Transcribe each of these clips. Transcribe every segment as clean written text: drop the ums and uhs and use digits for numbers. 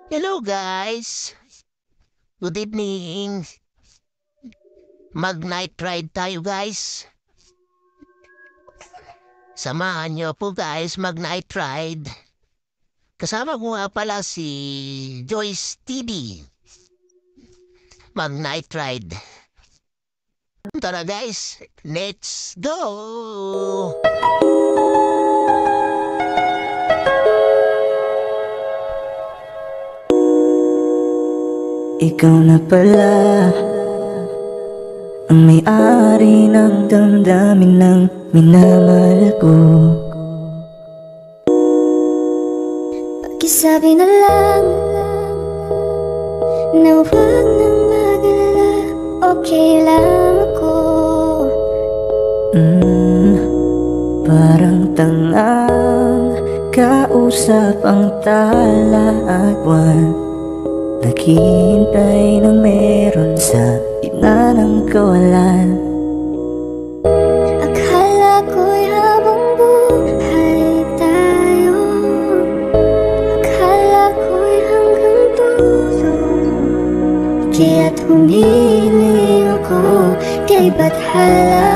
Hello guys! Good evening! Mag-night ride tayo guys. Samahan niyo po guys mag-night ride. Kasama ko nga pala si Joyce TV. Mag-night ride. Tara guys, let's go! Ikaw na pala ang may-ari ng damdamin ng minamahal ko. Pakisabi na lang na huwag nang mag-alala, okay lang ako. Parang tangang kausap ang tala at buwan, naghihintay ng meron sa gitna ng kawalan. Akala ko'y habang buhay tayo, akala ko'y hanggang dulo, kaya't humiling ako kay Bathala.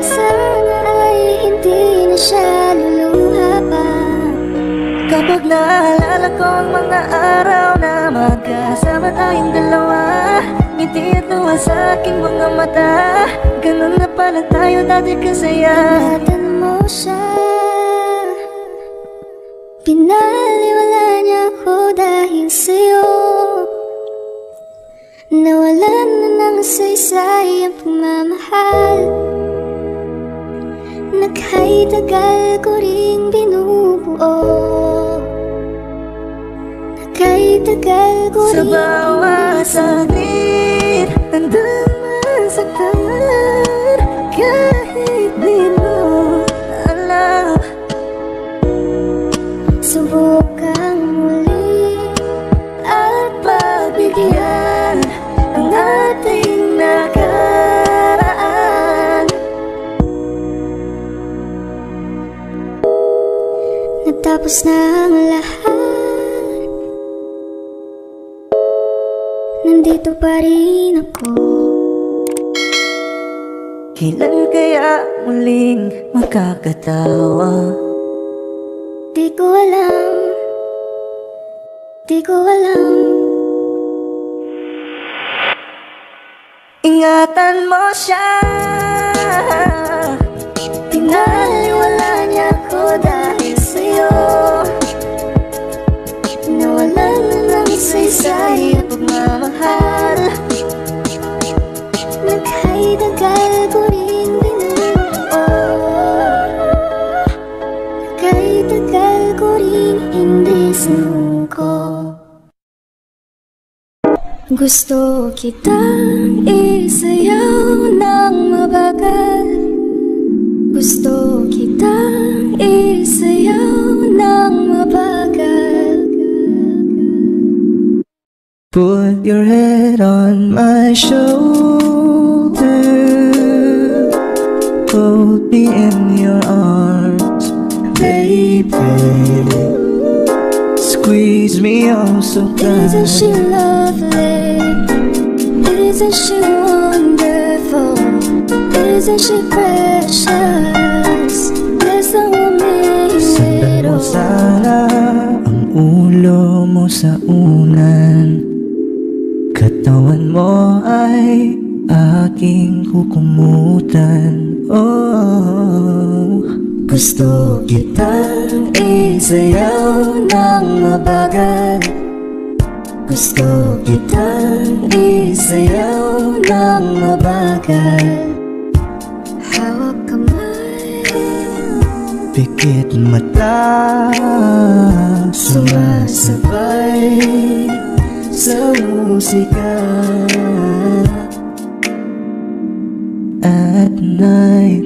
Sana ay hindi na siya luluha pa. Kapag naalala ko ang mga araw na magkasama tayong dalawa, ngiti at luha sa aking mga mata, ganun na pala tayo dati kasaya. Ingatan mo siya, pinaliwala niya ako dahil sa'yo. Nawalan na ng saysay ang pagmamahal na kahit tagal ko ring binubuo, na kahit tagal ko Sa ring bawat saglit, handang masaktan kahit di mo alam. subukang muli At pagbigyan ang ating nakaraan. natapos na ang lahat, nandito pa rin ako. Kailan kaya muling makakatawa? Di ko alam, di ko alam. Ingatan mo siya, pinaliwala niya ako dahil sa'yo. Nawalan na ng saysay ang pagmamahal na kahit tagal ko rin binubuo, na kahit tagal ko rin hindi sinuko. Gusto kitang isayaw ng mabagal, gusto kitang isayaw ng mabagal. Put your head on my shoulder, hold me in your arms, baby. Squeeze me oh so Isn't she tight. lovely? Isn't she wonderful? Isn't she precious? There's no one Sandan mo middle. sana ang ulo mo sa unan, katawan mo ay aking kukumutan. Oh, gusto kitang isayaw ng mabagal, gusto kitang isayaw ng mabagal. Hawak kamay, Pikit mata, sumasabay sa musika at night.